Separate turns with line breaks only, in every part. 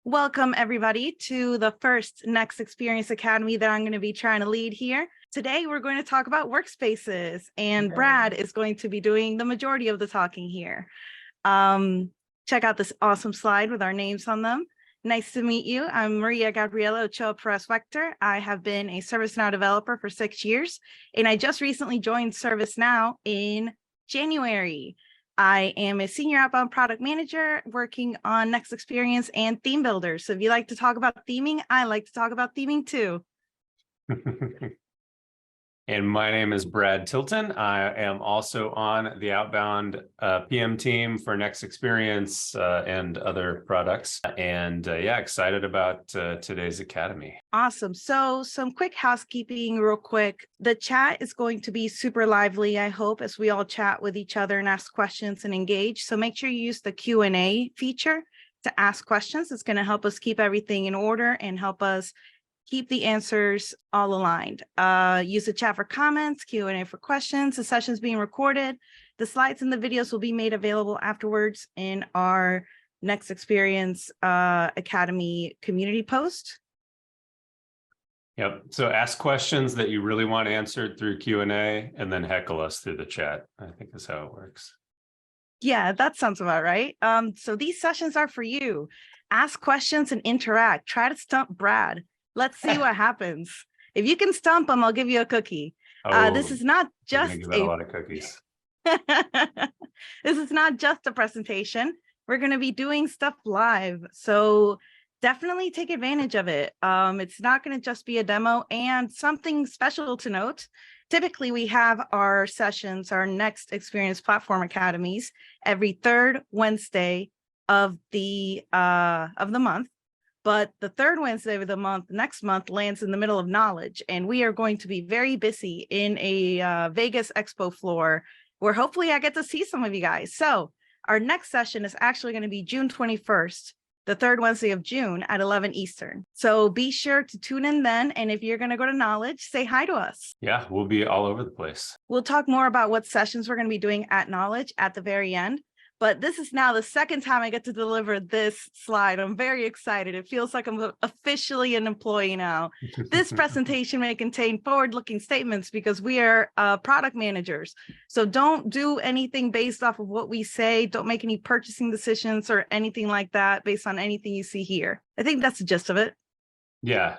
Welcome, everybody, to the first Next Experience Academy that I'm going to be trying to lead here. Today, we're going to talk about workspaces, and Brad is going to be doing the majority of the talking here. Check out this awesome slide with our names on them. Nice to meet you. I'm Maria Gabriela Ochoa Perez-Wechter. I have been a ServiceNow developer for 6 years, and I just recently joined ServiceNow in January. I am a senior outbound product manager working on Next Experience and theme builders. So if you like to talk about theming, I like to talk about theming too.
And my name is Brad Tilton. I am also on the outbound PM team for Next Experience and other products. And yeah, excited about today's Academy.
Awesome. So some quick housekeeping real quick. The chat is going to be super lively, I hope, as we all chat with each other and ask questions and engage. So make sure you use the Q&A feature to ask questions. It's going to help us keep everything in order and help us keep the answers all aligned. Use the chat for comments, Q&A for questions. The session's being recorded. The slides and the videos will be made available afterwards in our Next Experience Academy community post.
Yep. So ask questions that you really want answered through Q&A and then heckle us through the chat, I think is how it works.
Yeah, that sounds about right. So these sessions are for you. Ask questions and interact. Try to stump Brad. Let's see what happens. If you can stump him, I'll give you a cookie. This is not just
a lot of cookies.
This is not just a presentation. We're going to be doing stuff live. So definitely take advantage of it. It's not going to just be a demo. And something special to note, typically we have our sessions, our Next Experience Platform Academies, every third Wednesday of the month. But the third Wednesday of the month, next month, lands in the middle of Knowledge. And we are going to be very busy in a Vegas Expo floor where hopefully I get to see some of you guys. So our next session is actually going to be June 21st, the third Wednesday of June at 11 Eastern. So be sure to tune in then. And if you're going to go to Knowledge, say hi to us.
Yeah, we'll be all over the place.
We'll talk more about what sessions we're going to be doing at Knowledge at the very end. But this is now the second time I get to deliver this slide. I'm very excited. It feels like I'm officially an employee now. This presentation may contain forward-looking statements because we are product managers. So don't do anything based off of what we say. Don't make any purchasing decisions or anything like that based on anything you see here. I think that's the gist of it.
Yeah.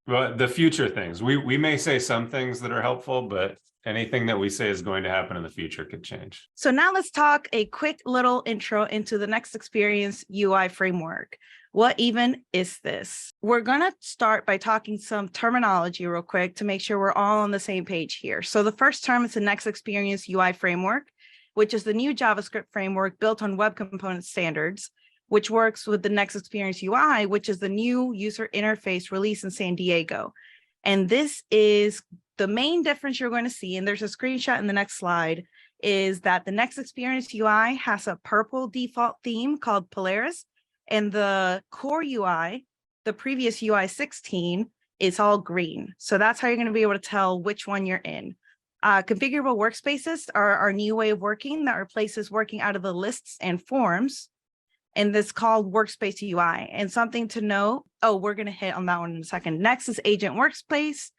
Well, the future things. We may say some things that are helpful, but anything that we say is going to happen in the future could change.
So now let's talk a quick little intro into the Next Experience UI framework. What even is this? We're going to start by talking some terminology real quick to make sure we're all on the same page here. So the first term is the Next Experience UI framework, which is the new JavaScript framework built on web component standards, which works with the Next Experience UI, which is the new user interface release in San Diego. And this is the main difference you're going to see, and there's a screenshot in the next slide, is that the Next Experience UI has a purple default theme called Polaris, and the core UI, the previous UI 16, is all green. So that's how you're going to be able to tell which one you're in. Configurable Workspaces are our new way of working that replaces working out of the lists and forms, and this is called Workspace UI. And something to note, we're going to hit on that one in a second. Next is Agent Workspace.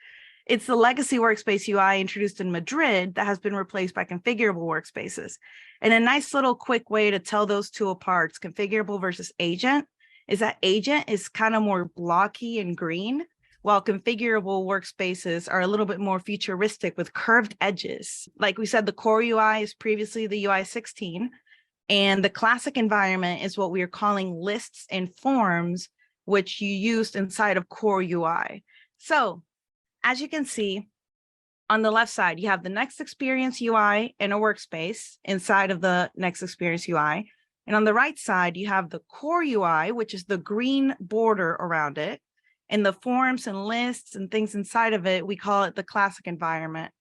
It's the legacy Workspace UI introduced in Madrid that has been replaced by Configurable Workspaces. And a nice little quick way to tell those two apart, Configurable versus Agent, is that Agent is kind of more blocky and green, while Configurable Workspaces are a little bit more futuristic with curved edges. Like we said, the core UI is previously the UI 16, and the classic environment is what we are calling lists and forms, which you used inside of core UI. So as you can see, on the left side, you have the Next Experience UI and a workspace inside of the Next Experience UI. And on the right side, you have the core UI, which is the green border around it. And the forms and lists and things inside of it, we call it the classic environment.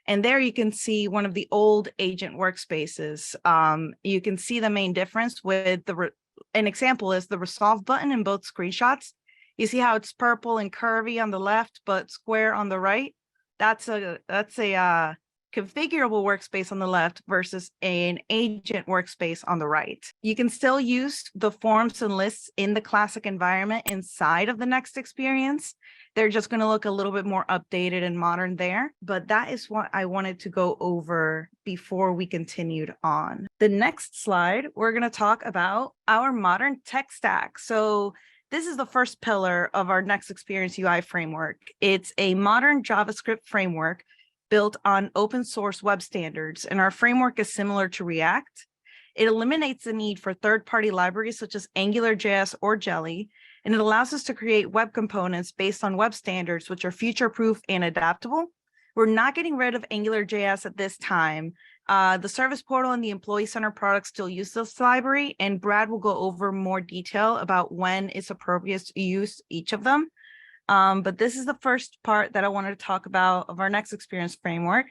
And there you can see one of the old agent workspaces. You can see the main difference with an example is the resolve button in both screenshots. You see how it's purple and curvy on the left, but square on the right? That's a configurable workspace on the left versus an agent workspace on the right. You can still use the forms and lists in the classic environment inside of the next experience. They're just going to look a little bit more updated and modern there, but that is what I wanted to go over before we continued on. The next slide, we're going to talk about our modern tech stack. So this is the first pillar of our next experience UI framework. It's a modern JavaScript framework built on open source web standards, and our framework is similar to React. It eliminates the need for third-party libraries such as AngularJS or Jelly, and it allows us to create web components based on web standards, which are future-proof and adaptable. We're not getting rid of AngularJS at this time. The Service Portal and the Employee Center products still use this library, and Brad will go over more detail about when it's appropriate to use each of them. But this is the first part that I wanted to talk about of our next experience framework.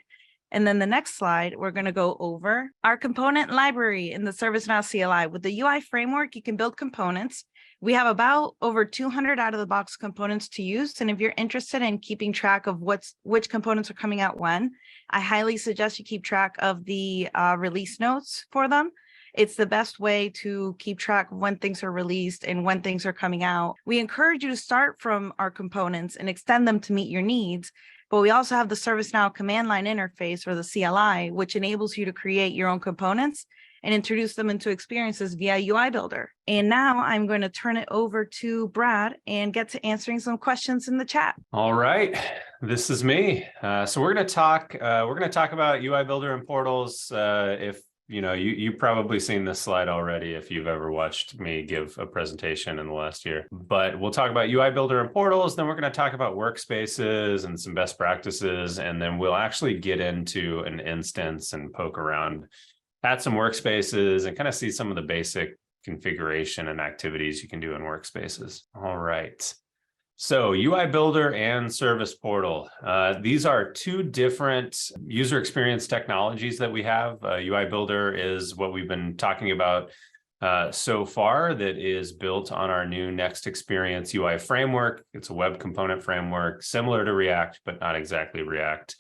And then the next slide, we're going to go over our component library in the ServiceNow CLI. With the UI framework, you can build components. We have about over 200 out-of-the-box components to use. And if you're interested in keeping track of which components are coming out when, I highly suggest you keep track of the release notes for them. It's the best way to keep track of when things are released and when things are coming out. We encourage you to start from our components and extend them to meet your needs. But we also have the ServiceNow command line interface, or the CLI, which enables you to create your own components and introduce them into experiences via UI Builder. And now I'm going to turn it over to Brad and get to answering some questions in the chat.
All right, this is me. So we're going to talk about UI Builder and portals. If you've probably seen this slide already if you've ever watched me give a presentation in the last year. But we'll talk about UI Builder and portals, then we're going to talk about workspaces and some best practices, and then we'll actually get into an instance and poke around at some workspaces and kind of see some of the basic configuration and activities you can do in workspaces. All right. So UI Builder and Service Portal. These are two different user experience technologies that we have. UI Builder is what we've been talking about so far, that is built on our new Next Experience UI framework. It's a web component framework similar to React, but not exactly React.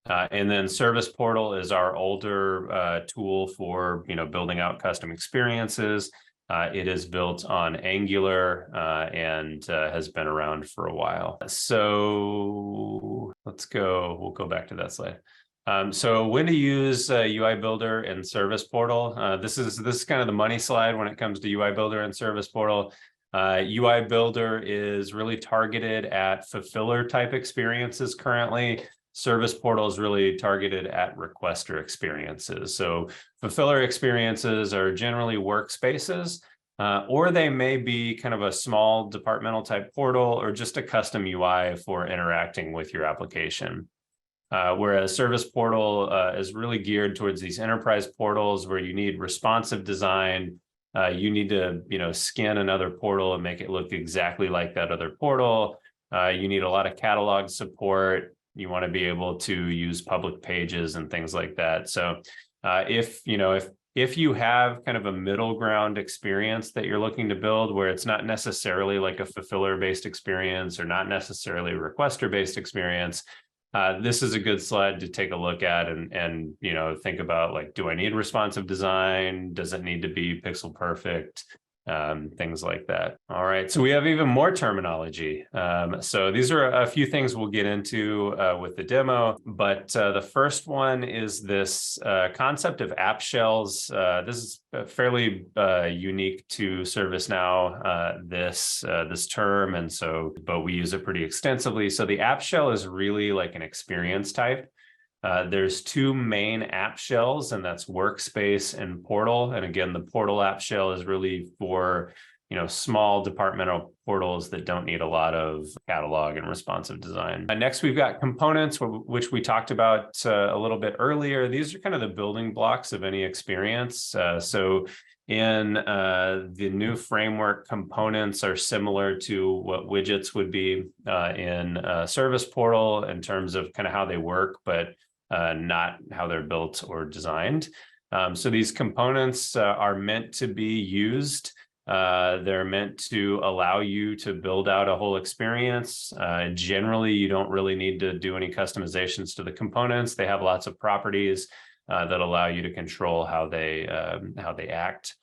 And then Service Portal is our older tool for building out custom experiences. It is built on Angular and has been around for a while. So we'll go back to that slide. So when to use UI Builder and Service Portal. This is kind of the money slide when it comes to UI Builder and Service Portal. UI Builder is really targeted at fulfiller type experiences currently. Service Portal is really targeted at requester experiences. So fulfiller experiences are generally workspaces, or they may be kind of a small departmental type portal or just a custom UI for interacting with your application. Whereas Service Portal is really geared towards these enterprise portals where you need responsive design. You need to skin another portal and make it look exactly like that other portal. You need a lot of catalog support. You want to be able to use public pages and things like that. So if you have kind of a middle ground experience that you're looking to build, where it's not necessarily like a fulfiller based experience or not necessarily a requester based experience, this is a good slide to take a look at and think about, like, do I need responsive design? Does it need to be pixel perfect? Things like that. All right, so we have even more terminology. So these are a few things we'll get into with the demo, but the first one is this concept of app shells. This is fairly unique to ServiceNow, this term, but we use it pretty extensively. So the app shell is really like an experience type. There's two main app shells, and that's Workspace and Portal. And again, the Portal app shell is really for small departmental portals that don't need a lot of catalog and responsive design. Next, we've got components, which we talked about a little bit earlier. These are kind of the building blocks of any experience. So in the new framework, components are similar to what widgets would be in Service Portal in terms of kind of how they work, but not how they're built or designed. So these components are meant to be used They're meant to allow you to build out a whole experience. Generally, you don't really need to do any customizations to the components. They have lots of properties that allow you to control how they act.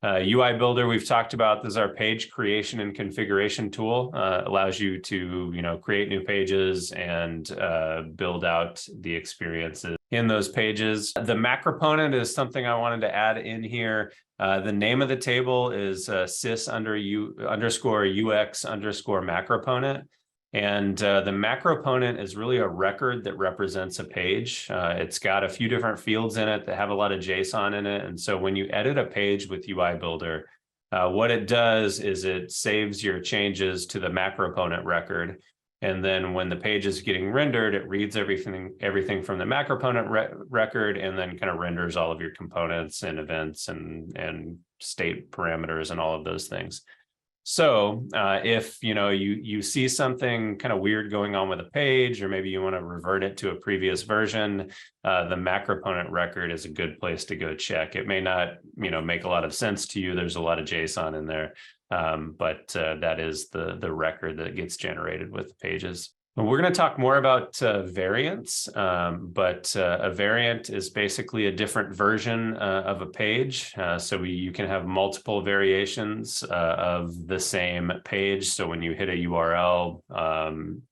UI Builder, we've talked about. This is our page creation and configuration tool. Allows you to, create new pages and build out the experiences in those pages. The macroponent is something I wanted to add in here. The name of the table is sys_ux_macroponent. And the macroponent is really a record that represents a page. It's got a few different fields in it that have a lot of JSON in it. And so when you edit a page with UI Builder, what it does is it saves your changes to the macroponent record. And then when the page is getting rendered, it reads everything from the macroponent record and then kind of renders all of your components and events and state parameters and all of those things. So if you see something kind of weird going on with a page, or maybe you want to revert it to a previous version, the macroponent record is a good place to go check. It may not make a lot of sense to you. There's a lot of JSON in there, but that is the record that gets generated with the pages. We're going to talk more about variants, but a variant is basically a different version of a page. So you can have multiple variations of the same page. So when you hit a URL,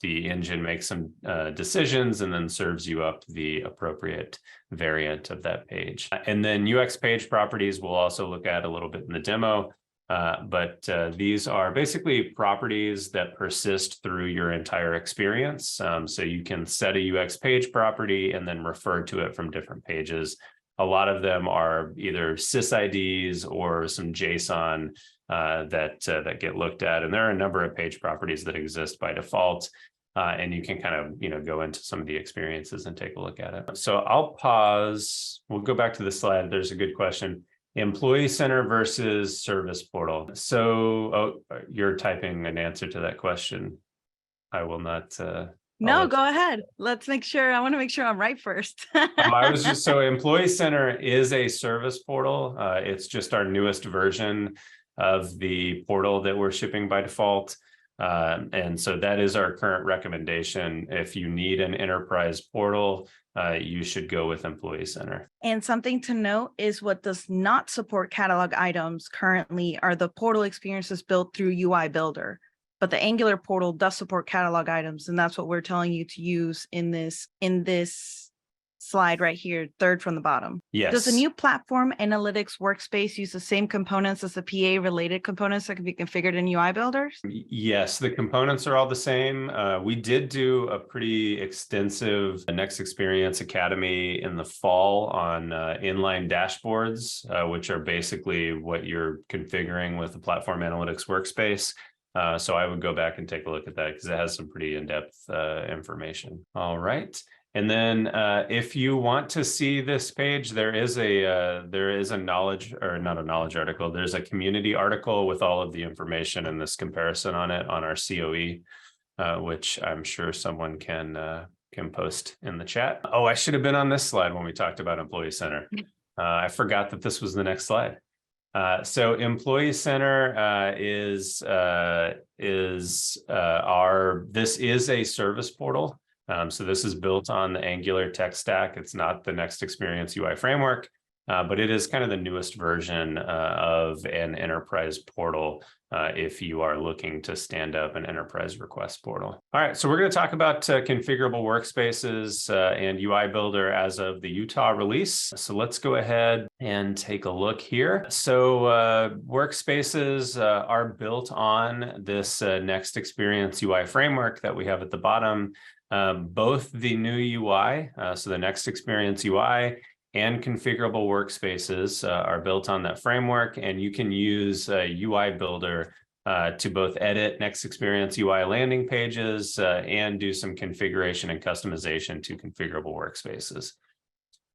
the engine makes some decisions and then serves you up the appropriate variant of that page. And then UX page properties we'll also look at a little bit in the demo. But these are basically properties that persist through your entire experience. So you can set a UX page property and then refer to it from different pages. A lot of them are either sysids or some JSON that get looked at. And there are a number of page properties that exist by default. And you can kind of go into some of the experiences and take a look at it. So I'll pause. We'll go back to the slide. There's a good question. Employee Center versus Service Portal. So you're typing an answer to that question. I will not.
No, go ahead. Let's make sure. I want to make sure I'm right first.
So Employee Center is a service portal. It's just our newest version of the portal that we're shipping by default. And so that is our current recommendation. If you need an enterprise portal, you should go with Employee Center.
And something to note is what does not support catalog items currently are the portal experiences built through UI Builder. But the Angular portal does support catalog items, and that's what we're telling you to use in this slide right here, third from the bottom.
Yes.
Does the new platform analytics workspace use the same components as the PA related components that can be configured in UI builders?
Yes, the components are all the same. We did do a pretty extensive Next Experience Academy in the fall on inline dashboards, which are basically what you're configuring with the platform analytics workspace. So I would go back and take a look at that because it has some pretty in-depth information. All right. And then if you want to see this page, there is a knowledge, or not a knowledge article, there's a community article with all of the information and this comparison on it on our COE, which I'm sure someone can post in the chat. Oh, I should have been on this slide when we talked about Employee Center. I forgot that this was the next slide. So Employee Center this is a service portal. So this is built on the Angular tech stack. It's not the Next Experience UI framework, but it is kind of the newest version of an enterprise portal if you are looking to stand up an enterprise request portal. All right, so we're going to talk about configurable workspaces and UI Builder as of the Utah release. So let's go ahead and take a look here. So workspaces are built on this Next Experience UI framework that we have at the bottom. Both the new UI, so the Next Experience UI and configurable workspaces are built on that framework, and you can use UI Builder to both edit Next Experience UI landing pages and do some configuration and customization to configurable workspaces.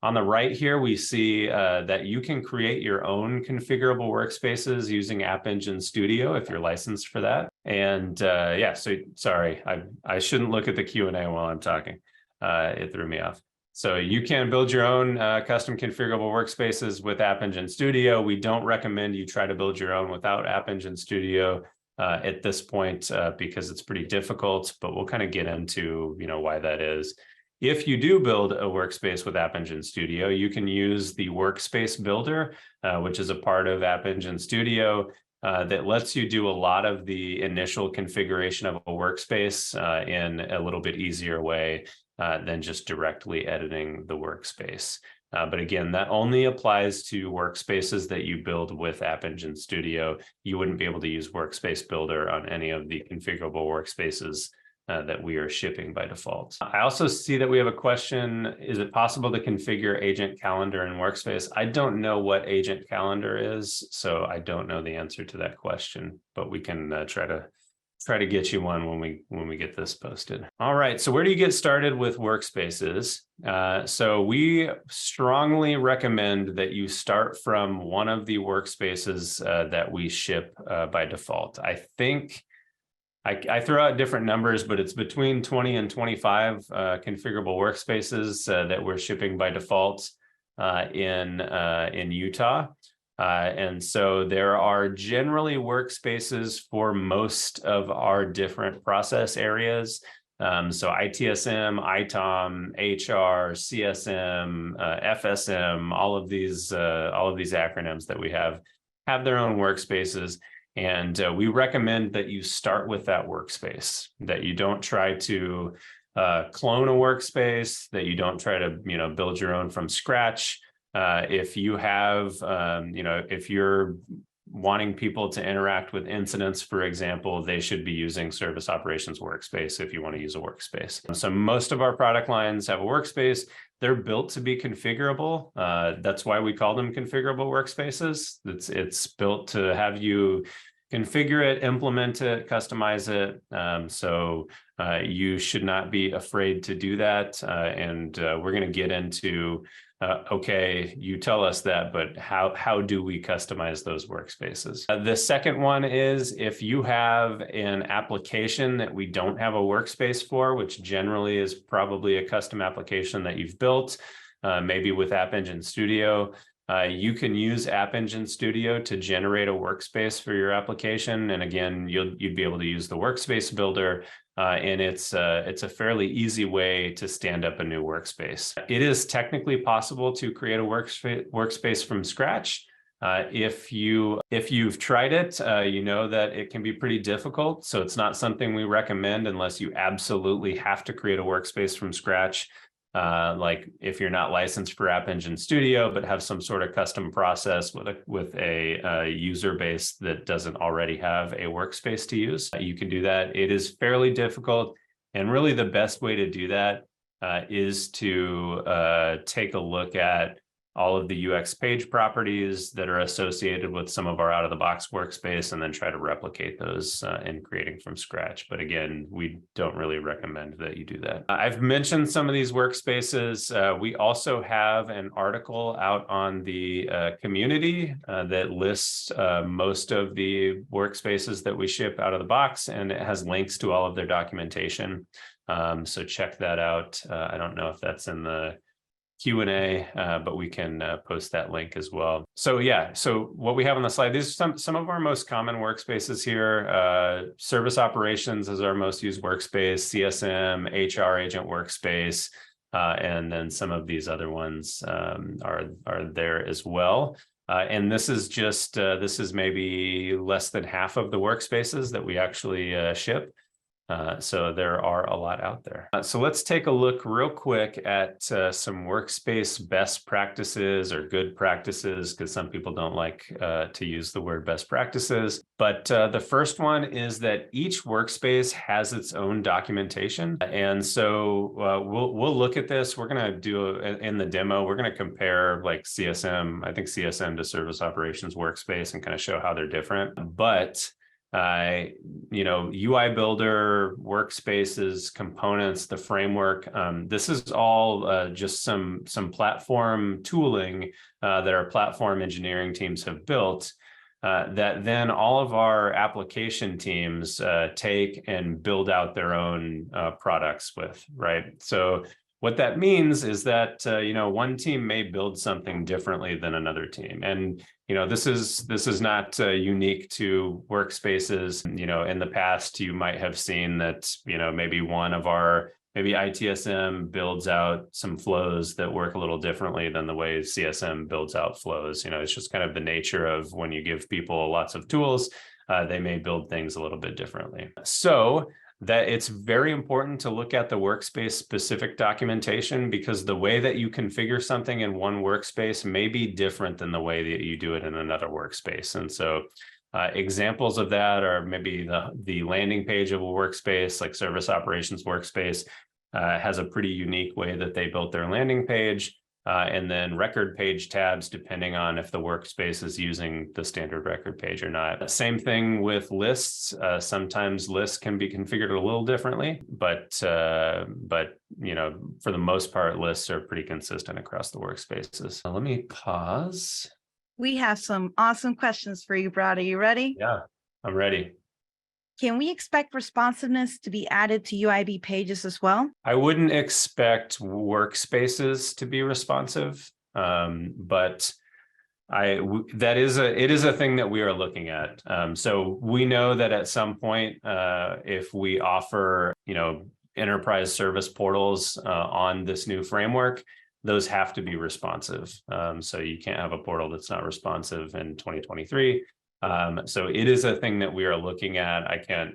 On the right here, we see that you can create your own configurable workspaces using App Engine Studio if you're licensed for that. And yeah, so sorry, I shouldn't look at the Q&A while I'm talking. It threw me off. So you can build your own custom configurable workspaces with App Engine Studio. We don't recommend you try to build your own without App Engine Studio at this point because it's pretty difficult, but we'll kind of get into, why that is. If you do build a workspace with App Engine Studio, you can use the Workspace Builder, which is a part of App Engine Studio that lets you do a lot of the initial configuration of a workspace in a little bit easier way than just directly editing the workspace. But again, that only applies to workspaces that you build with App Engine Studio. You wouldn't be able to use Workspace Builder on any of the configurable workspaces that we are shipping by default. I also see that we have a question. Is it possible to configure agent calendar in Workspace? I don't know what agent calendar is, so I don't know the answer to that question, but we can try to get you one when we get this posted. All right, so where do you get started with workspaces? So we strongly recommend that you start from one of the workspaces that we ship by default. I think I throw out different numbers, but it's between 20 and 25 configurable workspaces that we're shipping by default in Utah. And so there are generally workspaces for most of our different process areas. So ITSM, ITOM, HR, CSM, FSM, all of these acronyms that we have their own workspaces. And we recommend that you start with that workspace, that you don't try to clone a workspace, that you don't try to build your own from scratch. If you have, if you're wanting people to interact with incidents, for example, they should be using Service Operations Workspace if you want to use a workspace. So most of our product lines have a workspace. They're built to be configurable. That's why we call them configurable workspaces. It's built to have you configure it, implement it, customize it. So you should not be afraid to do that. And we're going to get into okay, you tell us that, but how do we customize those workspaces? The second one is if you have an application that we don't have a workspace for, which generally is probably a custom application that you've built, maybe with App Engine Studio, you can use App Engine Studio to generate a workspace for your application. And again, you'd be able to use the Workspace Builder. And it's a fairly easy way to stand up a new workspace. It is technically possible to create a workspace from scratch. If you've tried it, you know that it can be pretty difficult. So it's not something we recommend unless you absolutely have to create a workspace from scratch. Like if you're not licensed for App Engine Studio, but have some sort of custom process with a user base that doesn't already have a workspace to use, you can do that. It is fairly difficult. And really the best way to do that is to take a look at all of the UX page properties that are associated with some of our out-of-the-box workspace and then try to replicate those in creating from scratch. But again, we don't really recommend that you do that. I've mentioned some of these workspaces. We also have an article out on the community that lists most of the workspaces that we ship out of the box, and it has links to all of their documentation. So check that out. I don't know if that's in the Q&A, but we can post that link as well. So yeah, so what we have on the slide, these are some of our most common workspaces here. Service Operations is our most used workspace, CSM, HR Agent Workspace, and then some of these other ones are there as well. And this is just, this is maybe less than half of the workspaces that we actually ship. So there are a lot out there. So let's take a look real quick at some workspace best practices or good practices, because some people don't like to use the word best practices. But the first one is that each workspace has its own documentation. And so we'll look at this. We're going to do in the demo, we're going to compare like CSM, I think CSM to Service Operations Workspace and kind of show how they're different. But UI Builder, workspaces, components, the framework. This is all just some platform tooling that our platform engineering teams have built that then all of our application teams take and build out their own products with, right? So What that means is that one team may build something differently than another team, and this is not unique to workspaces. In the past, you might have seen that maybe one of our maybe ITSM builds out some flows that work a little differently than the way CSM builds out flows. It's just kind of the nature of when you give people lots of tools, they may build things a little bit differently. So that it's very important to look at the workspace specific documentation, because the way that you configure something in one workspace may be different than the way that you do it in another workspace. And so examples of that are maybe the landing page of a workspace, like Service Operations Workspace has a pretty unique way that they built their landing page. And then record page tabs, depending on if the workspace is using the standard record page or not. Same thing with lists. Sometimes lists can be configured a little differently, but for the most part, lists are pretty consistent across the workspaces. Let me pause.
We have some awesome questions for you, Brad. Are you ready?
Yeah, I'm ready.
Can we expect responsiveness to be added to UIB pages as well?
I wouldn't expect workspaces to be responsive, but it is a thing that we are looking at. So we know that at some point, if we offer enterprise service portals on this new framework, those have to be responsive. So you can't have a portal that's not responsive in 2023. So it is a thing that we are looking at. I can't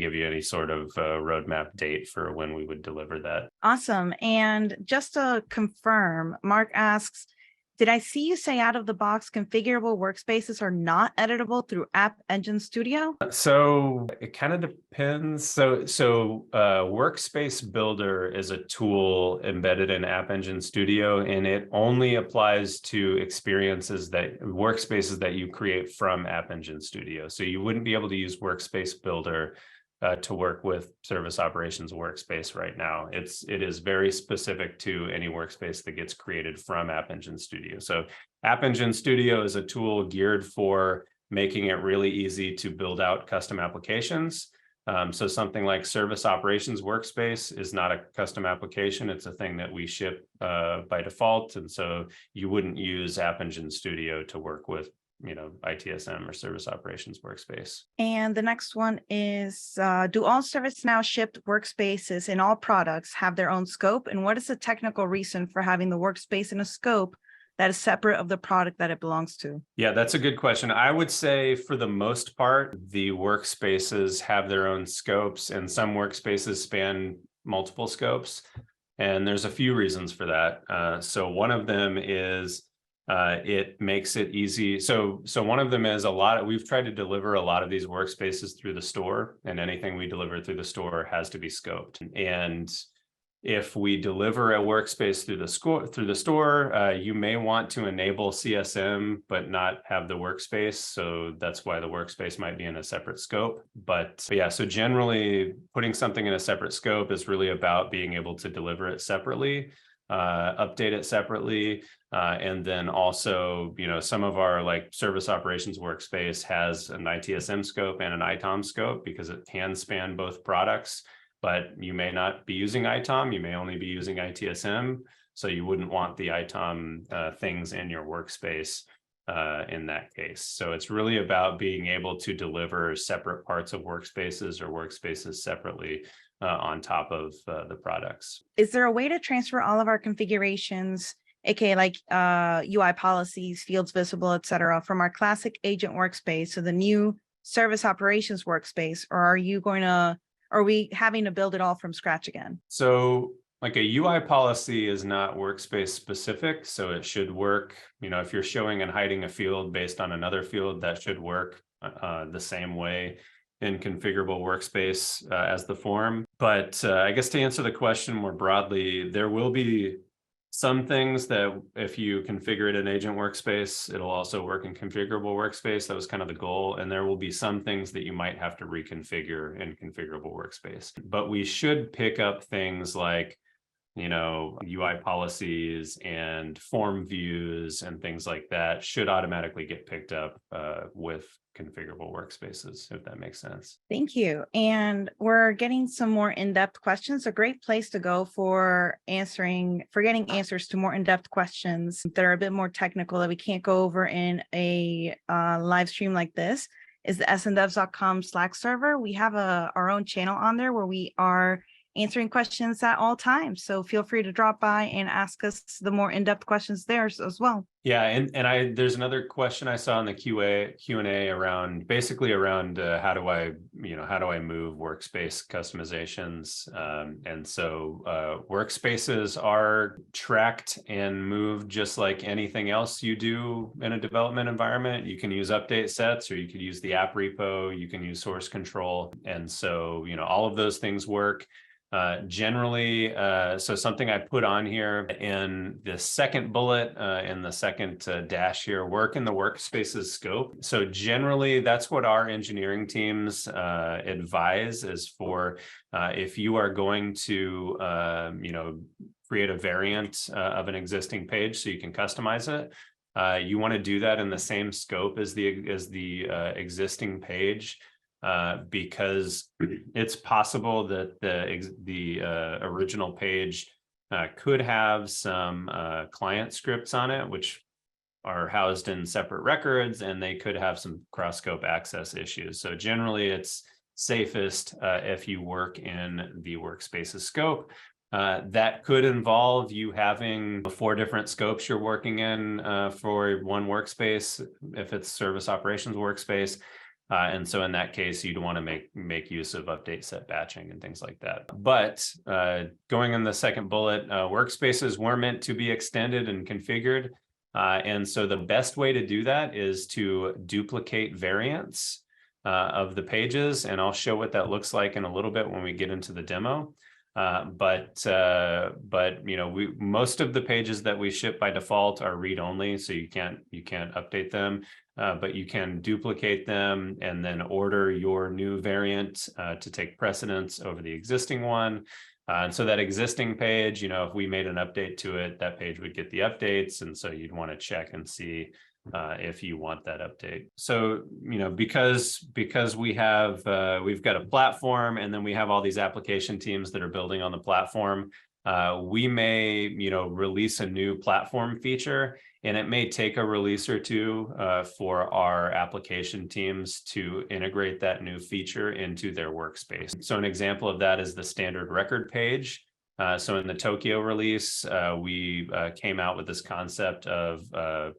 give you any sort of roadmap date for when we would deliver that.
Awesome. And just to confirm, Mark asks, did I see you say out of the box configurable workspaces are not editable through App Engine Studio?
So it kind of depends. So Workspace Builder is a tool embedded in App Engine Studio, and it only applies to workspaces that you create from App Engine Studio. So you wouldn't be able to use Workspace Builder to work with Service Operations Workspace right now. It is very specific to any workspace that gets created from App Engine Studio. So App Engine Studio is a tool geared for making it really easy to build out custom applications. So something like Service Operations Workspace is not a custom application. It's a thing that we ship by default. And so you wouldn't use App Engine Studio to work with ITSM or Service Operations Workspace.
And the next one is, do all ServiceNow shipped workspaces in all products have their own scope? And what is the technical reason for having the workspace in a scope that is separate of the product that it belongs to?
Yeah, that's a good question. I would say for the most part, the workspaces have their own scopes, and some workspaces span multiple scopes. And there's a few reasons for that. So one of them is it makes it easy. So one of them is we've tried to deliver a lot of these workspaces through the store, and anything we deliver through the store has to be scoped. And if we deliver a workspace through the store, you may want to enable CSM, but not have the workspace. So that's why the workspace might be in a separate scope. But yeah, so generally putting something in a separate scope is really about being able to deliver it separately, update it separately. And then also, some of our like Service Operations Workspace has an ITSM scope and an ITOM scope because it can span both products, but you may not be using ITOM, you may only be using ITSM. So you wouldn't want the ITOM things in your workspace in that case. So it's really about being able to deliver separate parts of workspaces or workspaces separately on top of the products.
Is there a way to transfer all of our configurations, aka like UI policies, fields visible, etc., from our classic agent workspace to the new Service Operations Workspace, or are we having to build it all from scratch again?
So like a UI policy is not workspace specific, so it should work. If you're showing and hiding a field based on another field, that should work the same way in Configurable Workspace as the form. But I guess to answer the question more broadly, there will be some things that if you configure it in Agent Workspace, it'll also work in Configurable Workspace. That was kind of the goal. And there will be some things that you might have to reconfigure in Configurable Workspace. But we should pick up things like UI policies and form views and things like that should automatically get picked up with configurable workspaces, if that makes sense.
Thank you. And we're getting some more in-depth questions. A great place to go for getting answers to more in-depth questions that are a bit more technical that we can't go over in a live stream like this is the sndevs.com Slack server. We have our own channel on there where we are answering questions at all times. So feel free to drop by and ask us the more in-depth questions there as well.
Yeah, and there's another question I saw in the Q&A around how do I move workspace customizations, and so workspaces are tracked and moved just like anything else you do in a development environment. You can use update sets, or you could use the app repo, you can use source control, and so all of those things work. Generally, so something I put on here in the second bullet, in the second dash here, work in the workspaces scope. So generally, that's what our engineering teams advise is for if you are going to, create a variant of an existing page so you can customize it. You want to do that in the same scope as the existing page. Because it's possible that the original page could have some client scripts on it, which are housed in separate records, and they could have some cross-scope access issues. So generally, it's safest if you work in the workspaces scope. That could involve you having 4 different scopes you're working in for one workspace, if it's service operations workspace. And so in that case, you'd want to make use of update set batching and things like that. But going in the second bullet, workspaces were meant to be extended and configured. And so the best way to do that is to duplicate variants of the pages. And I'll show what that looks like in a little bit when we get into the demo. But most of the pages that we ship by default are read-only, so you can't update them. But you can duplicate them and then order your new variant to take precedence over the existing one. And so that existing page, if we made an update to it, that page would get the updates. And so you'd want to check and see if you want that update. So, because we've got a platform, and then we have all these application teams that are building on the platform, we may, release a new platform feature, and it may take a release or two for our application teams to integrate that new feature into their workspace. So an example of that is the standard record page. So in the Tokyo release, we came out with this concept of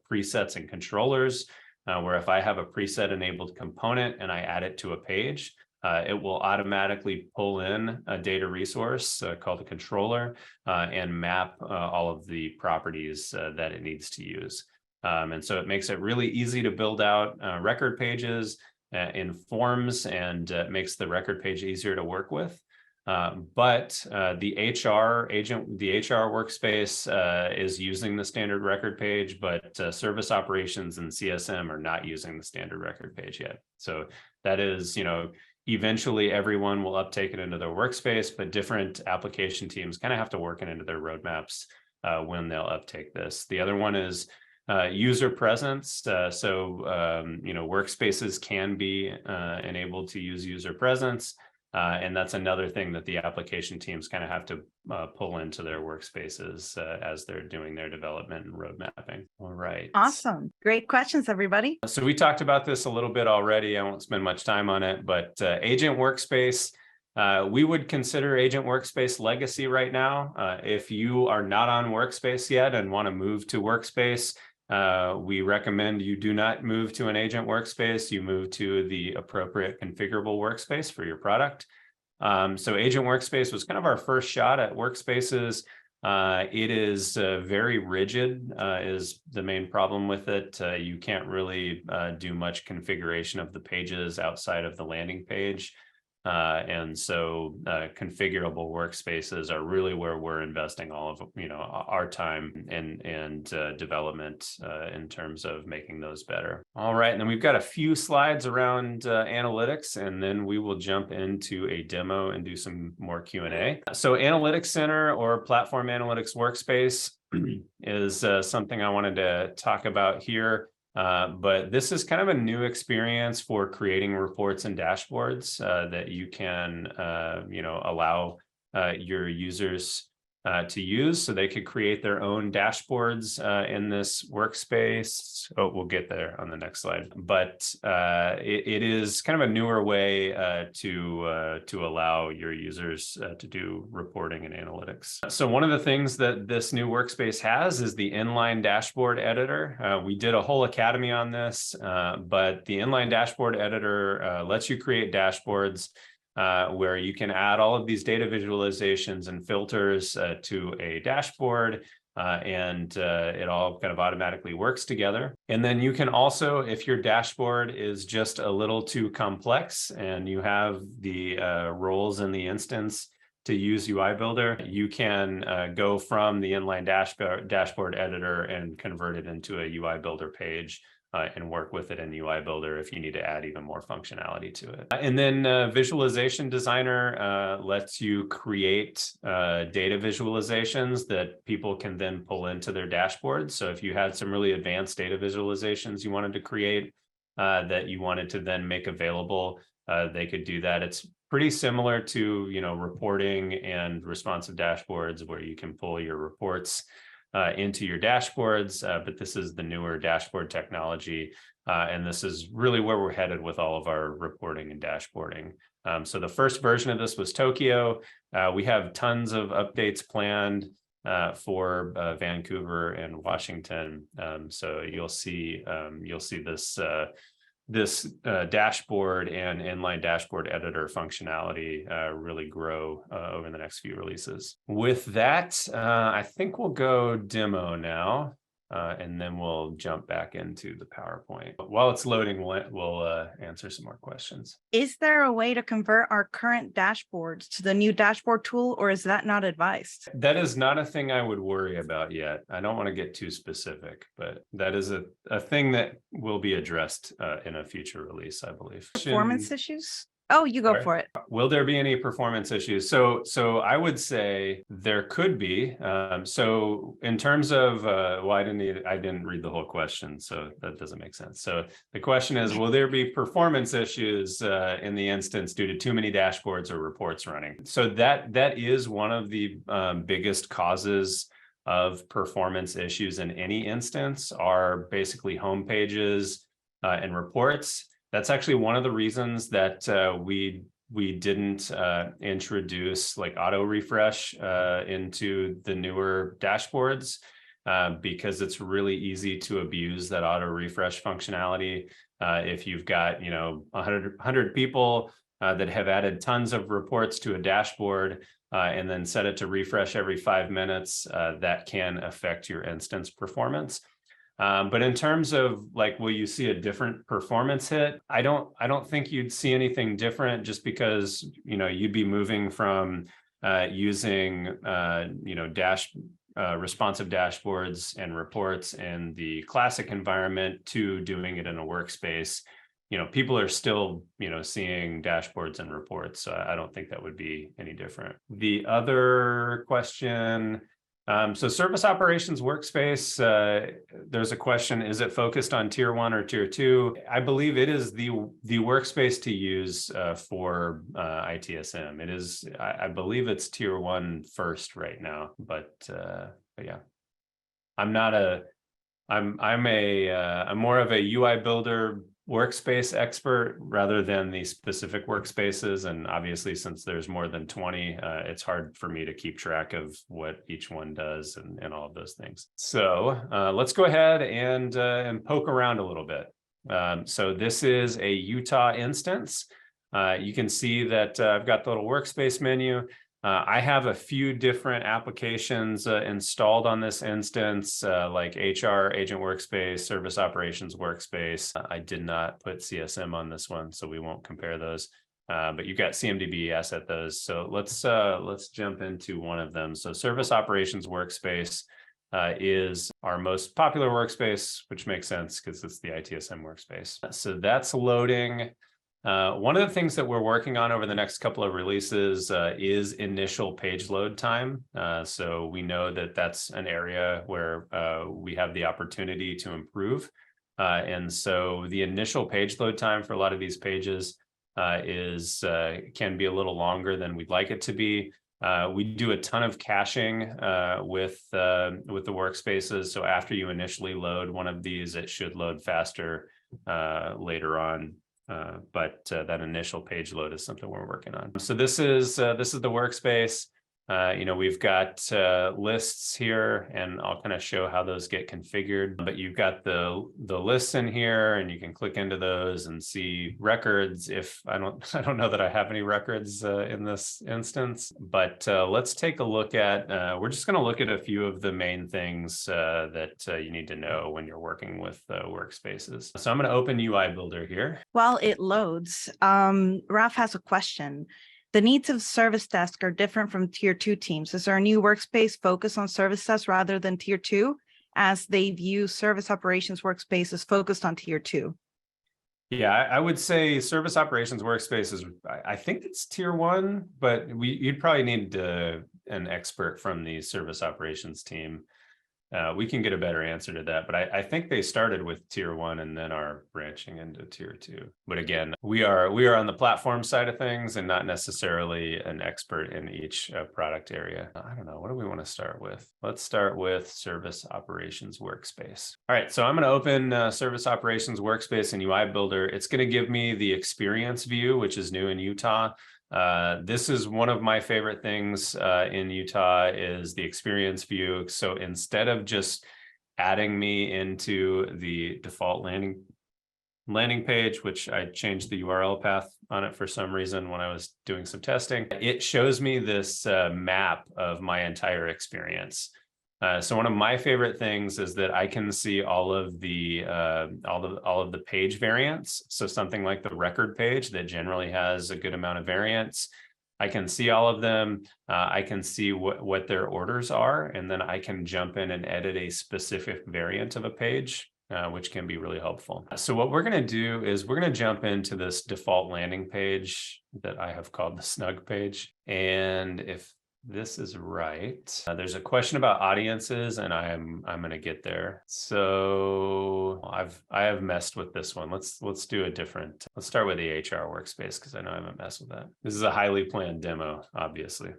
presets and controllers, where if I have a preset enabled component and I add it to a page, it will automatically pull in a data resource called a controller and map all of the properties that it needs to use. And so it makes it really easy to build out record pages in forms, and makes the record page easier to work with. But the HR workspace is using the standard record page, but service operations and CSM are not using the standard record page yet. So that is, eventually everyone will uptake it into their workspace, but different application teams kind of have to work it into their roadmaps when they'll uptake this. The other one is user presence. Workspaces can be enabled to use user presence. And that's another thing that the application teams kind of have to pull into their workspaces as they're doing their development and road mapping. All right.
Awesome. Great questions, everybody.
So we talked about this a little bit already. I won't spend much time on it, but Agent Workspace, we would consider Agent Workspace legacy right now. If you are not on Workspace yet and want to move to Workspace, we recommend you do not move to an Agent Workspace. You move to the appropriate configurable workspace for your product. So Agent Workspace was kind of our first shot at workspaces. It is very rigid, is the main problem with it. You can't really do much configuration of the pages outside of the landing page. And so configurable workspaces are really where we're investing all of our time and development in terms of making those better. All right, and then we've got a few slides around analytics, and then we will jump into a demo and do some more Q&A. So Analytics Center or Platform Analytics Workspace is something I wanted to talk about here. But this is kind of a new experience for creating reports and dashboards that you can, allow your users to use, so they could create their own dashboards in this workspace. Oh, we'll get there on the next slide. But it is kind of a newer way to allow your users to do reporting and analytics. So one of the things that this new workspace has is the Inline dashboard editor. We did a whole academy on this, but the Inline dashboard editor lets you create dashboards where you can add all of these data visualizations and filters to a dashboard, and it all kind of automatically works together. And then you can also, if your dashboard is just a little too complex and you have the roles in the instance to use UI Builder, you can go from the Inline dashboard editor and convert it into a UI Builder page and work with it in UI Builder if you need to add even more functionality to it. And then Visualization Designer lets you create data visualizations that people can then pull into their dashboards. So if you had some really advanced data visualizations you wanted to create that you wanted to then make available, they could do that. It's pretty similar to reporting and responsive dashboards, where you can pull your reports into your dashboards, but this is the newer dashboard technology, and this is really where we're headed with all of our reporting and dashboarding. So the first version of this was Tokyo. We have tons of updates planned for Vancouver and Washington. So you'll see this dashboard and inline dashboard editor functionality really grow over the next few releases. With that, I think we'll go demo now, and then we'll jump back into the PowerPoint. While it's loading, we'll answer some more questions.
Is there a way to convert our current dashboards to the new dashboard tool, or is that not advised?
That is not a thing I would worry about yet. I don't want to get too specific, but that is a thing that will be addressed in a future release, I believe.
Performance issues? Oh, you go for it.
Will there be any performance issues? So I would say there could be. So in terms of, well, I didn't read the whole question, so that doesn't make sense. So the question is, will there be performance issues in the instance due to too many dashboards or reports running? So that is one of the biggest causes of performance issues in any instance, are basically home pages and reports. That's actually one of the reasons that we didn't introduce like auto refresh into the newer dashboards, because it's really easy to abuse that auto refresh functionality. If you've got 100 people that have added tons of reports to a dashboard and then set it to refresh every 5 minutes, that can affect your instance performance. But in terms of like, will you see a different performance hit? I don't think you'd see anything different, just because you'd be moving from using responsive dashboards and reports in the classic environment to doing it in a workspace. People are still seeing dashboards and reports, so I don't think that would be any different. The other question. So Service Operations Workspace, there's a question, is it focused on tier 1 or tier 2? I believe it is the workspace to use for ITSM. It is, I believe it's tier 1 first right now, but yeah, I'm more of a UI Builder workspace expert rather than the specific workspaces. And obviously, since there's more than 20, it's hard for me to keep track of what each one does and all of those things. So let's go ahead and poke around a little bit. So this is a Utah instance. You can see that I've got the little workspace menu. I have a few different applications installed on this instance, like HR Agent Workspace, Service Operations Workspace. I did not put CSM on this one, so we won't compare those. but you've got CMDB asset those. So let's jump into one of them. So Service Operations Workspace is our most popular workspace, which makes sense because it's the ITSM workspace. So that's loading. One of the things that we're working on over the next couple of releases is initial page load time. So we know that that's an area where we have the opportunity to improve. And so the initial page load time for a lot of these pages can be a little longer than we'd like it to be. We do a ton of caching with the workspaces. So after you initially load one of these, it should load faster later on. But that initial page load is something we're working on. So this is the workspace. We've got lists here, and I'll kind of show how those get configured. But you've got the lists in here, and you can click into those and see records. If I don't know that I have any records in this instance, but let's take a look at. We're just going to look at a few of the main things that you need to know when you're working with workspaces. So I'm going to open UI Builder here.
While it loads, Ralph has a question. The needs of service desk are different from tier 2 teams. Is there a new workspace focused on service desk rather than tier 2, as they view service operations workspaces focused on tier 2?
Yeah, I would say Service Operations Workspaces, I think it's tier 1, but you'd probably need an expert from the service operations team. We can get a better answer to that, but I think they started with tier 1 and then are branching into tier 2. But again, we are on the platform side of things and not necessarily an expert in each product area. I don't know. What do we want to start with? Let's start with Service Operations Workspace. All right, so I'm going to open Service Operations Workspace in UI Builder. It's going to give me the experience view, which is new in Utah. This is one of my favorite things in Utah is the experience view. So instead of just adding me into the default landing page, which I changed the URL path on it for some reason when I was doing some testing, it shows me this map of my entire experience. So one of my favorite things is that I can see all of the page variants. So something like the record page that generally has a good amount of variants, I can see all of them. I can see what their orders are, and then I can jump in and edit a specific variant of a page, which can be really helpful. So what we're going to do is we're going to jump into this default landing page that I have called the snug page, and if this is right. There's a question about audiences, and I'm going to get there. So I have messed with this one. Let's do a different. Let's start with the HR workspace because I know I haven't messed with that. This is a highly planned demo, obviously.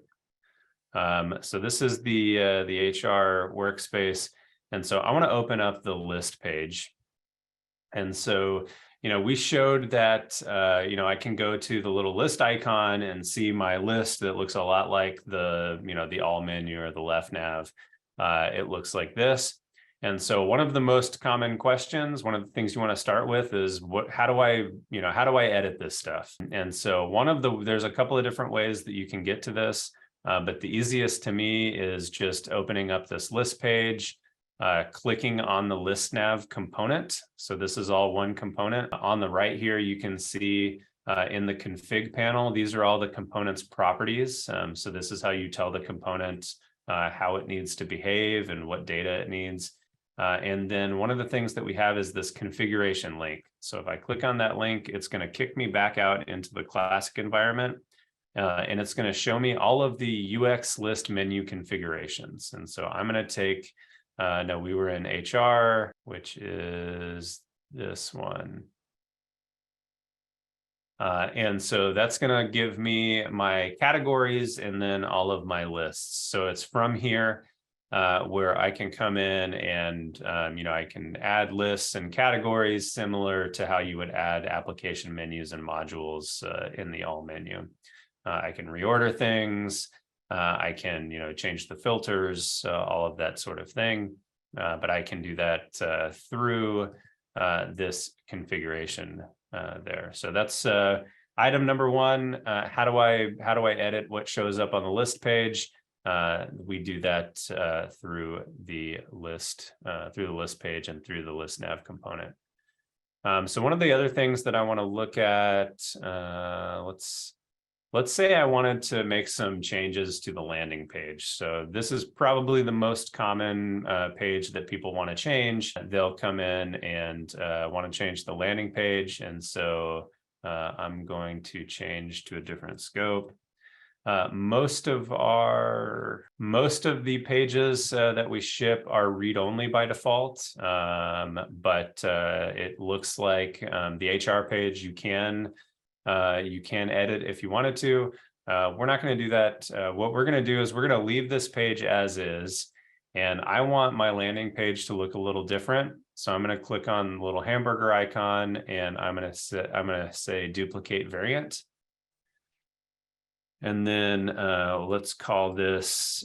So this is the HR workspace, and so I want to open up the list page, and so. We showed that, I can go to the little list icon and see my list that looks a lot like the all menu or the left nav. It looks like this. And so one of the most common questions, one of the things you want to start with is how do I edit this stuff? And so there's a couple of different ways that you can get to this, but the easiest to me is just opening up this list page, clicking on the list nav component. So this is all one component. On the right here, you can see in the config panel, these are all the component's properties. So this is how you tell the component how it needs to behave and what data it needs. And then one of the things that we have is this configuration link. So if I click on that link, it's going to kick me back out into the classic environment. And it's going to show me all of the UX list menu configurations. And so I'm going to take no, we were in HR, which is this one. And so that's going to give me my categories and then all of my lists. So it's from here where I can come in and, I can add lists and categories similar to how you would add application menus and modules in the all menu. I can reorder things. I can, change the filters, all of that sort of thing. But I can do that through this configuration there. So that's item number one. How do I edit what shows up on the list page? We do that through the list page and through the list nav component. So one of the other things that I want to look at, let's say I wanted to make some changes to the landing page. So this is probably the most common page that people want to change. They'll come in and want to change the landing page. And so I'm going to change to a different scope. Most of the pages that we ship are read-only by default, but it looks like the HR page you can edit if you wanted to. We're not going to do that. What we're going to do is we're going to leave this page as is, and I want my landing page to look a little different. So I'm going to click on the little hamburger icon, and I'm going to say duplicate variant. And then let's call this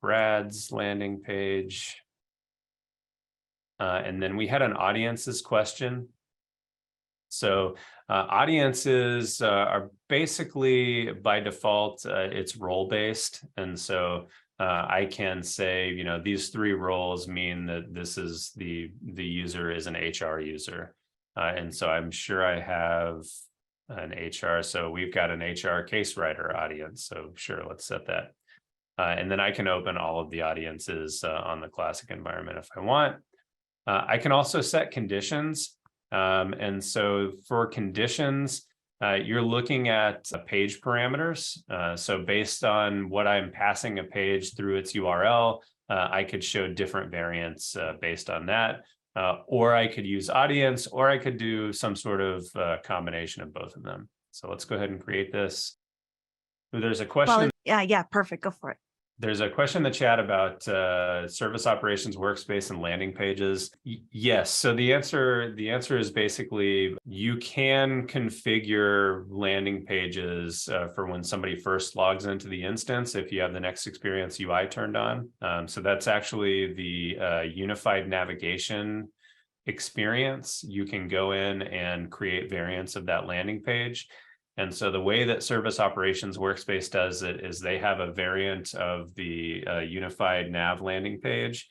Brad's landing page. And then we had an audiences question. So audiences are basically by default, it's role-based. And so I can say, you know, these 3 roles mean that this is the user is an HR user. And so I'm sure I have an HR. So we've got an HR case writer audience. So sure, let's set that. And then I can open all of the audiences on the classic environment if I want. I can also set conditions. And so for conditions, you're looking at page parameters. So based on what I'm passing a page through its URL, I could show different variants based on that. Or I could use audience, or I could do some sort of combination of both of them. So let's go ahead and create this. There's a question.
Well, yeah, perfect. Go for it.
There's a question in the chat about service operations workspace and landing pages. Yes. So the answer is basically you can configure landing pages for when somebody first logs into the instance if you have the Next Experience UI turned on. So that's actually the unified navigation experience. You can go in and create variants of that landing page. And so the way that Service Operations Workspace does it is they have a variant of the unified nav landing page,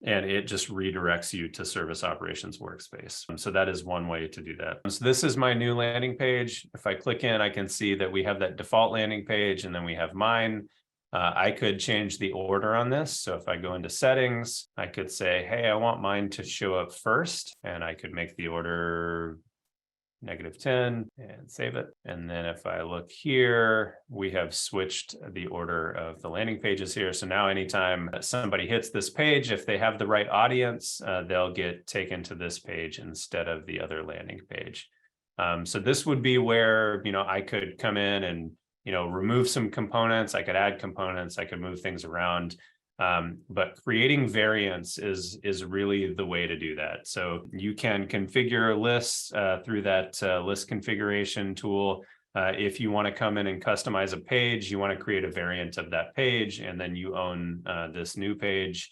and it just redirects you to Service Operations Workspace. So that is one way to do that. So this is my new landing page. If I click in, I can see that we have that default landing page, and then we have mine. I could change the order on this. So if I go into settings, I could say, hey, I want mine to show up first, and I could make the order -10 and save it. And then if I look here, we have switched the order of the landing pages here. So now anytime somebody hits this page, if they have the right audience, they'll get taken to this page instead of the other landing page. So this would be where, you know, I could come in and, you know, remove some components. I could add components. I could move things around. But creating variants is really the way to do that. So you can configure lists through that list configuration tool. If you want to come in and customize a page, you want to create a variant of that page, and then you own this new page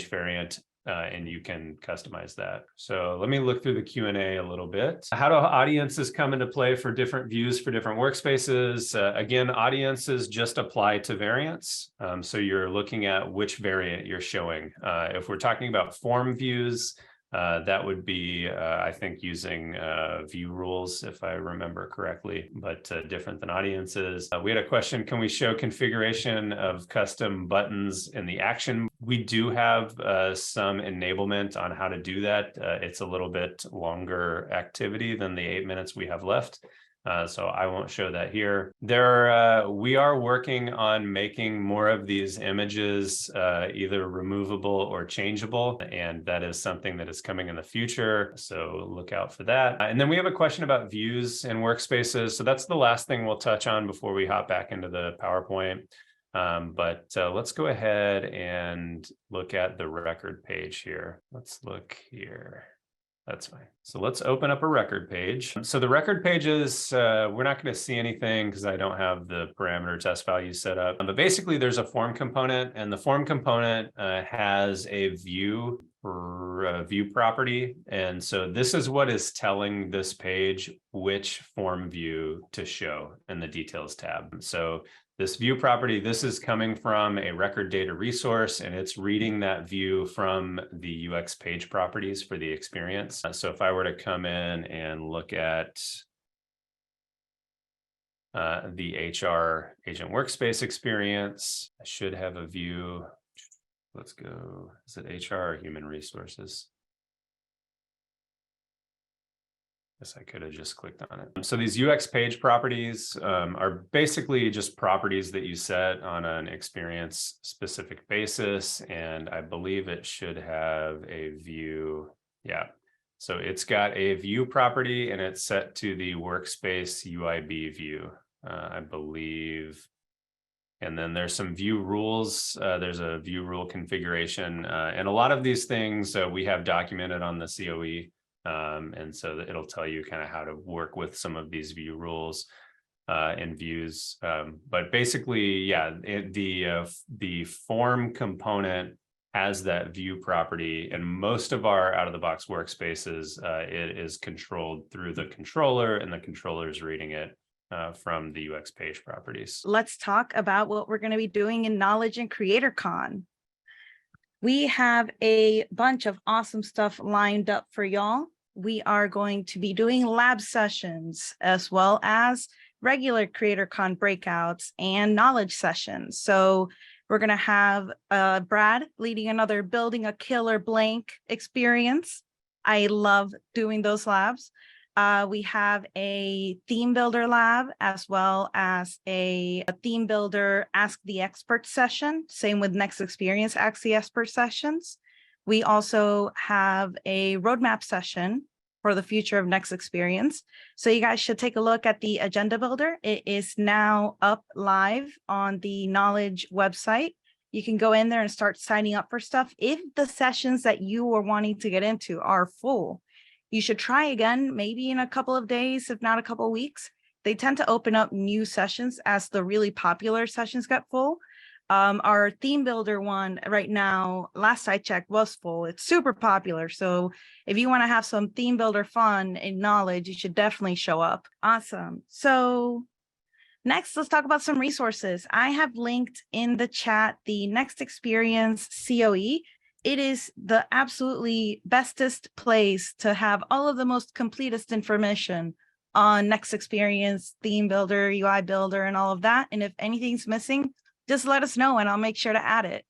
variant, and you can customize that. So let me look through the Q&A a little bit. How do audiences come into play for different views for different workspaces? Again, audiences just apply to variants. So you're looking at which variant you're showing. If we're talking about form views, that would be, I think, using view rules, if I remember correctly, but different than audiences. We had a question, can we show configuration of custom buttons in the action? We do have some enablement on how to do that. It's a little bit longer activity than the 8 minutes we have left. So I won't show that here. We are working on making more of these images either removable or changeable, and that is something that is coming in the future. So look out for that. And then we have a question about views and workspaces. So that's the last thing we'll touch on before we hop back into the PowerPoint. But let's go ahead and look at the record page here. Let's look here. That's fine. So let's open up a record page. So the record pages, we're not going to see anything because I don't have the parameter test values set up. But basically, there's a form component, and the form component has a view view property. And so this is what is telling this page which form view to show in the details tab. So this view property, this is coming from a record data resource, and it's reading that view from the UX page properties for the experience. So if I were to come in and look at the HR agent workspace experience, I should have a view. Let's go. Is it HR or human resources? Guess I could have just clicked on it. So these UX page properties are basically just properties that you set on an experience specific basis. And I believe it should have a view. Yeah. So it's got a view property and it's set to the workspace UIB view, I believe. And then there's some view rules. There's a view rule configuration. And a lot of these things we have documented on the COE. And so it'll tell you kind of how to work with some of these view rules and views. But basically, yeah, the form component has that view property, and most of our out-of-the-box workspaces, it is controlled through the controller, and the controller is reading it from the UX page properties.
Let's talk about what we're going to be doing in Knowledge and Creator Con. We have a bunch of awesome stuff lined up for y'all. We are going to be doing lab sessions as well as regular Creator Con breakouts and knowledge sessions. So we're going to have Brad leading another Building a Killer Blank experience. I love doing those labs. We have a theme builder lab as well as a theme builder Ask the Expert session. Same with Next Experience Ask the Expert sessions. We also have a roadmap session for the future of Next Experience. So you guys should take a look at the agenda builder. It is now up live on the Knowledge website. You can go in there and start signing up for stuff. If the sessions that you are wanting to get into are full, you should try again, maybe in a couple of days, if not a couple of weeks. They tend to open up new sessions as the really popular sessions get full. Our theme builder one right now, last I checked, was full. It's super popular. So if you want to have some theme builder fun and knowledge, you should definitely show up. Awesome. So next, let's talk about some resources. I have linked in the chat the Next Experience COE. It is the absolutely bestest place to have all of the most completest information on Next Experience, theme builder, UI builder, and all of that. And if anything's missing, just let us know and I'll make sure to add it.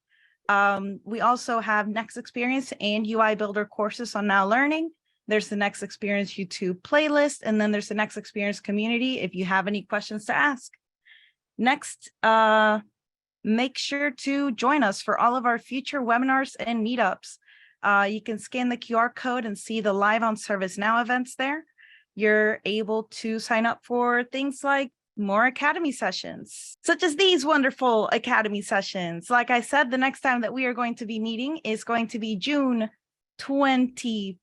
We also have Next Experience and UI builder courses on Now Learning. There's the Next Experience YouTube playlist, and then there's the Next Experience community if you have any questions to ask. Next, make sure to join us for all of our future webinars and meetups. You can scan the QR code and see the live on ServiceNow events there. You're able to sign up for things like more Academy sessions, such as these wonderful Academy sessions. Like I said, the next time that we are going to be meeting is going to be June 21st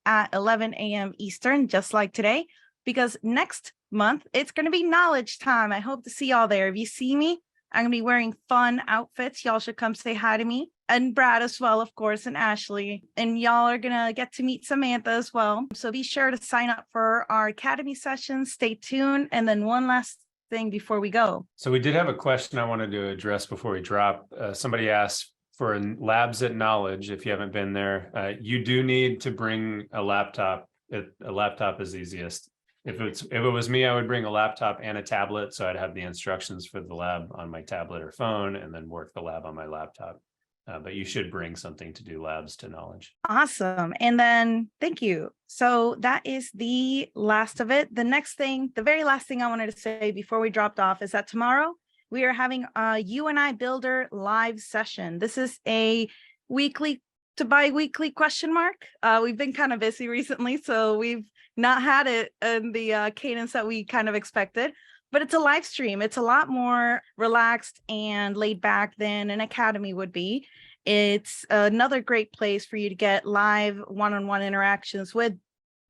at 11 a.m. Eastern, just like today, because next month it's going to be knowledge time. I hope to see y'all there. If you see me, I'm going to be wearing fun outfits. Y'all should come say hi to me, and Brad as well, of course, and Ashley. And y'all are going to get to meet Samantha as well. So be sure to sign up for our Academy sessions. Stay tuned. And then one last thing before we go.
So we did have a question I wanted to address before we drop. Somebody asked for labs at Knowledge. If you haven't been there, you do need to bring a laptop. A laptop is easiest. If it was me, I would bring a laptop and a tablet, so I'd have the instructions for the lab on my tablet or phone, and then work the lab on my laptop. But you should bring something to do labs to Knowledge.
Awesome. And then thank you. So that is the last of it. The next thing, the very last thing I wanted to say before we dropped off is that tomorrow we are having a UNI Builder live session. This is a weekly to bi-weekly question mark. We've been kind of busy recently, so we've not had it in the cadence that we kind of expected, but it's a live stream. It's a lot more relaxed and laid back than an Academy would be. It's another great place for you to get live one-on-one interactions with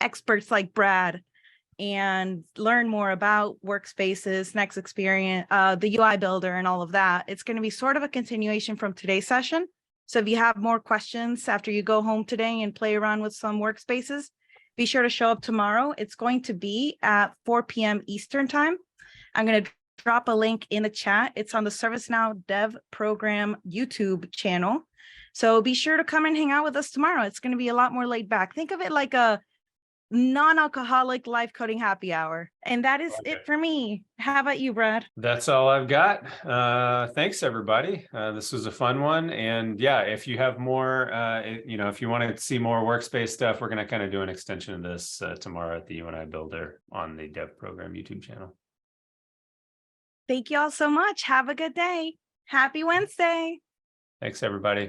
experts like Brad and learn more about workspaces, Next Experience, the UI builder, and all of that. It's going to be sort of a continuation from today's session. So if you have more questions after you go home today and play around with some workspaces, be sure to show up tomorrow. It's going to be at 4 p.m. Eastern time. I'm going to drop a link in the chat. It's on the ServiceNow Dev Program YouTube channel. So be sure to come and hang out with us tomorrow. It's going to be a lot more laid back. Think of it like a non-alcoholic live coding happy hour. And that is it for me. How about you, Brad?
That's all I've got. Thanks, everybody. This was a fun one. And yeah, if you have more, if you want to see more workspace stuff, we're going to kind of do an extension of this tomorrow at the UNI Builder on the Dev Program YouTube channel.
Thank you all so much. Have a good day. Happy Wednesday.
Thanks, everybody.